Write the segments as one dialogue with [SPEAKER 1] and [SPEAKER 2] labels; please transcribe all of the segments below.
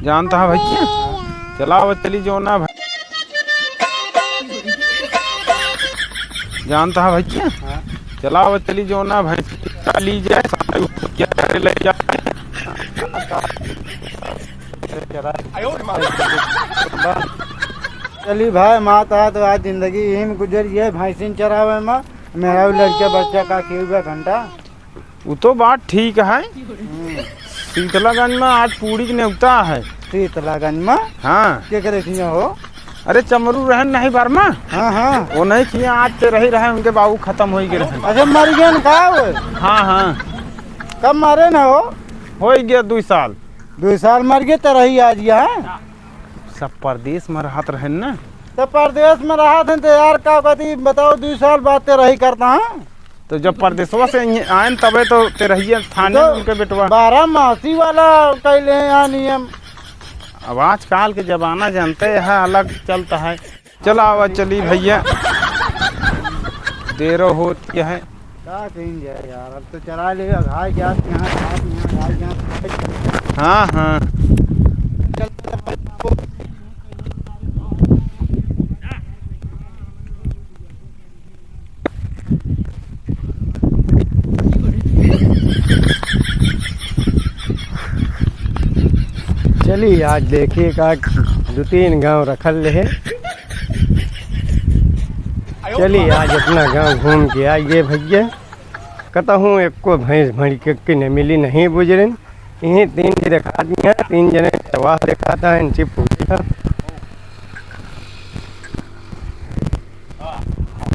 [SPEAKER 1] जानता है भैया, चलाओ चली जो ना भाई। जानता है भैया, चलाओ चली जो ना भाई ली जाए क्या करे ले जाए।
[SPEAKER 2] चली भाई माता तो आज जिंदगी यही में गुजर गई। भैंसिन चरावे में मेरा लड़का बच्चा का हुआ घंटा।
[SPEAKER 1] वो तो बात ठीक है। शीतलागंज में आज पूरी की न्योता है।
[SPEAKER 2] शीतलागंज में
[SPEAKER 1] हाँ
[SPEAKER 2] क्या करे थी हो?
[SPEAKER 1] अरे चमरू रहन नहीं बर्मा।
[SPEAKER 2] हाँ हाँ
[SPEAKER 1] वो नहीं किया आज से रही रहे उनके बाबू खत्म हो गए रहे।
[SPEAKER 2] अच्छा मर गया ना का वो?
[SPEAKER 1] हाँ हाँ
[SPEAKER 2] कब मारे ना हो
[SPEAKER 1] गया 2 साल।
[SPEAKER 2] 2 साल मर गए तो रही आज यहाँ
[SPEAKER 1] सब परदेश में रहत रहे ना।
[SPEAKER 2] तो परदेश में रहा थे तो यार का कहती बताओ 2 साल बाद ते रही करता है।
[SPEAKER 1] तो जब परदेशवा से आए तबे तो ते रहिए थाने
[SPEAKER 2] तो
[SPEAKER 1] उनके बेटवा
[SPEAKER 2] 12 मासी वाला कैले हैं यहाँ नियम।
[SPEAKER 1] अब आजकल के जमाना जानते हैं अलग चलता है। चला आवा चली भैया देरो होती है।
[SPEAKER 2] क्या कहीं जाए यार अब तो चला ले घाय क्या यहाँ
[SPEAKER 1] हाँ हाँ
[SPEAKER 2] चलिए आज देखिए का 2-3 गांव रखल रहे। चलिए आज अपना गांव घूम के आइए भैया। कहता हूँ एक को भैंस भड़ी के न मिली नहीं बुजरन। यहीं 3 दिखा दिया 3 जने सवाह दिखाता है इनसे पूछा।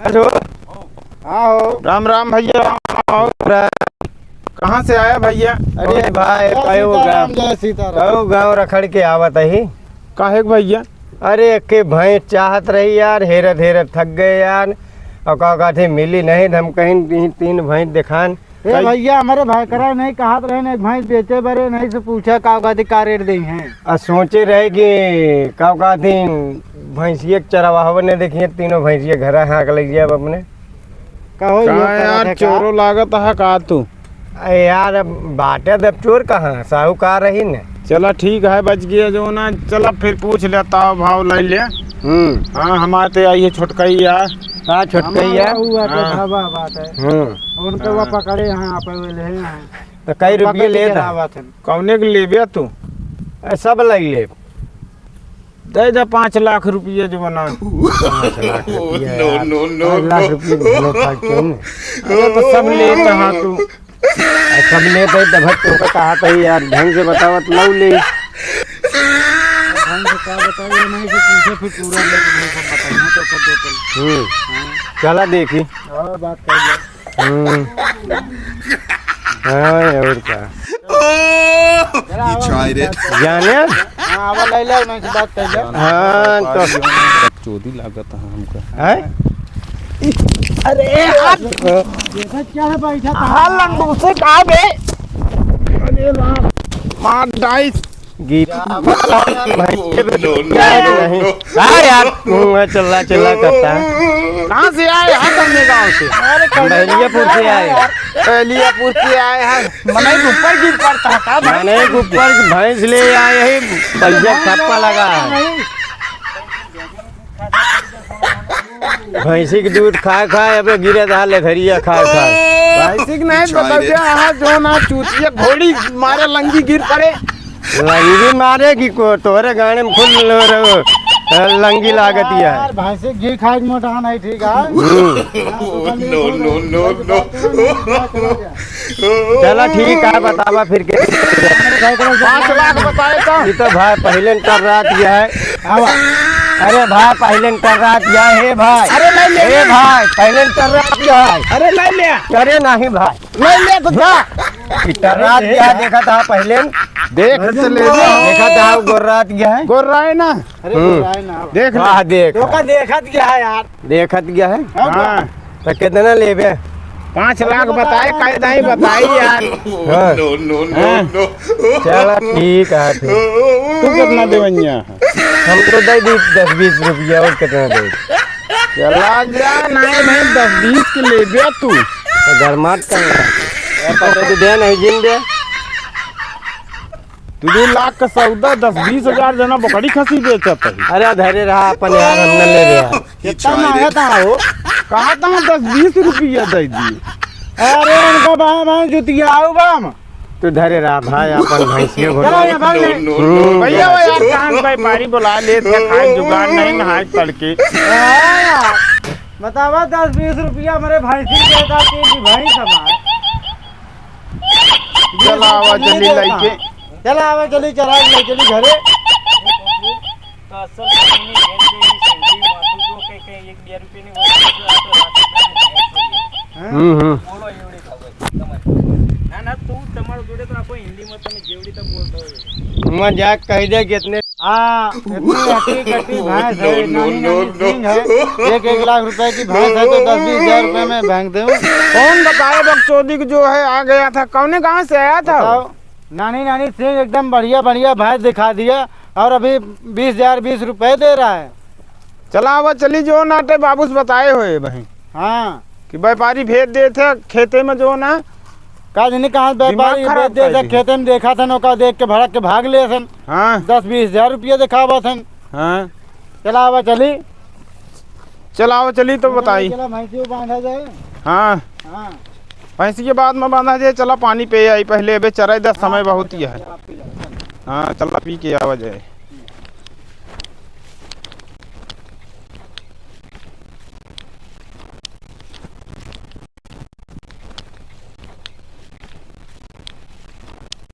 [SPEAKER 2] हेलो हाँ हो
[SPEAKER 1] राम राम भैया। कहाँ से आया भैया?
[SPEAKER 2] अरे भाई कहो गाँव रखड़ के आवत ही।
[SPEAKER 1] काहे भैया?
[SPEAKER 2] अरे के भैंस चाहत रही यार हेरत हेरत थक गए यार। और का थे मिली नहीं हम कहीं 3 भैंस दिखान। भैया हमारे भाई करा नहीं कहा रहे ना भैंस बेचे बरे नहीं से पूछा का रेट दी हैं। सोचे रहे कि का थी भैंसिए चरवाह ने देखिए 3 भैंसिए घर हाँक लगी अब अपने कहो
[SPEAKER 1] यार चोरो लागत है का तू?
[SPEAKER 2] यार बाटे दब चोर कहाँ साहूकार रही ने।
[SPEAKER 1] चला ठीक है बच गया जो ना। चला फिर पूछ लेता भाव ले ले। हाँ हमारे तो आई है छोटकैया।
[SPEAKER 2] हाँ छोटकैया बात है उनके वो पकड़े यहाँ पे ले तो कई रुपये ले
[SPEAKER 1] कौने के लेबे तू?
[SPEAKER 2] सब लग ले
[SPEAKER 1] दे दे 5 लाख रुपये जो बना।
[SPEAKER 2] 5 लाख रुपये
[SPEAKER 1] तो सब ले चाह तू
[SPEAKER 2] सब लेते तो कहा था यार ढंग से बतावत लव ले चला देखी बात कर और क्या जाने बात कर। हाँ तो
[SPEAKER 1] चोरी लागत है हमका।
[SPEAKER 2] अरे क्या है बैठा था लंडू से कहा बे?
[SPEAKER 1] अरे मार डाइस
[SPEAKER 2] यार चला चला करता है।
[SPEAKER 1] कहाँ से आए हैं तुमने? गाँव से?
[SPEAKER 2] बहलियापुर से आए।
[SPEAKER 1] बहलियापुर से आए हैं। मने ऊपर गिर पड़ता है का?
[SPEAKER 2] मैंने ऊपर भैंस ले आए हैं पैसा थप्पा लगा है। भैंसी के दूध खा अब गिरे धाले घरिया खा
[SPEAKER 1] भैंसी के नहीं बताइए जो ना चूतिया घोड़ी मारे लंगी गिर पड़े।
[SPEAKER 2] लंगी मारे की को तोरे गाने में खुल लंगी लागत है। भैंसी घी खाए मोटा नहीं ठीक है। चला ठीक है बतावा फिर के
[SPEAKER 1] 5 लाख बताए
[SPEAKER 2] तो भाई पहले कर रहा है। अरे भाई पहले कर रहा है भाई।
[SPEAKER 1] अरे ले ले
[SPEAKER 2] भाई पहले कर रहा है।
[SPEAKER 1] अरे ले ले
[SPEAKER 2] अरे नहीं भाई
[SPEAKER 1] ले ले तो जा।
[SPEAKER 2] रात क्या देखा था पहले?
[SPEAKER 1] देख तो ले
[SPEAKER 2] देखा था गोर्रात गया है।
[SPEAKER 1] गोर्रा है ना?
[SPEAKER 2] देख देखत गया है यार। देखत गया है।
[SPEAKER 1] हाँ
[SPEAKER 2] तो कितना लेबे?
[SPEAKER 1] 5 लाख बताए कायदा ही बताई यार।
[SPEAKER 2] चला ठीक है फिर।
[SPEAKER 1] तू कितना देवनिया?
[SPEAKER 2] हमको दे दी 10-20 रुपया और कितना दे?
[SPEAKER 1] चला जा नहीं 10-20 के लेबे तू
[SPEAKER 2] तो गरमात कर दे नहीं जिन दे
[SPEAKER 1] तू 2 लाख का सौदा 10-20 हजार जना बकरी खसी बेचत है।
[SPEAKER 2] अरे धैर्य रहा अपन यार, हम न ले रहे
[SPEAKER 1] कितना मांगा था वो? कहा था 10-20 रुपया दे दी। अरे उनका भाई जुतिया आओ बाम।
[SPEAKER 2] तू धैर्य रहा भाई, अपन भैंसिया
[SPEAKER 1] भैया वो यार कान व्यापारी बुला ले थे, खाए जुगाड़ नहीं नहाए तड़के।
[SPEAKER 2] बतावा 10-20 रुपया मेरे भैंसी देता कि भाई समार।
[SPEAKER 1] चला आवा जल्दी लइके,
[SPEAKER 2] चला आवा जल्दी, चला ले चली घरे। मजाक कह दे कितने इतनी हटी कटी भैंस है, नानी नानी सिंह है, 1-1 लाख रुपए की भैंस है तो 10-20 हजार रुपए में बैंक दूं।
[SPEAKER 1] कौन बताया बकचोदी को जो है आ गया था? कौने गांव से आया था?
[SPEAKER 2] नानी नानी सिंह एकदम बढ़िया बढ़िया भैंस दिखा दिया और अभी 20 रुपए दे रहा है।
[SPEAKER 1] चला आवा चली जो नाटे बाबू से बताए हुए भाई।
[SPEAKER 2] हाँ
[SPEAKER 1] कि व्यापारी भेज दे थे खेते में जो ना
[SPEAKER 2] का नहीं कहा व्यापारी भेज दे थे, खेते में देखा था नौका देख के भड़क के भाग ले सन।
[SPEAKER 1] हाँ
[SPEAKER 2] 10-20 हजार रुपया दिखावा सन।
[SPEAKER 1] हाँ
[SPEAKER 2] चला आवा चली,
[SPEAKER 1] चला आवा चली तो बताई।
[SPEAKER 2] चला भैंसी बांधा जाए।
[SPEAKER 1] हाँ
[SPEAKER 2] हाँ
[SPEAKER 1] भैंसी के बाद में बांधा जाए। चला पानी पे आई पहले, अबे चराई 10 समय बहुत ही है। हाँ चला पी के आवा जाए।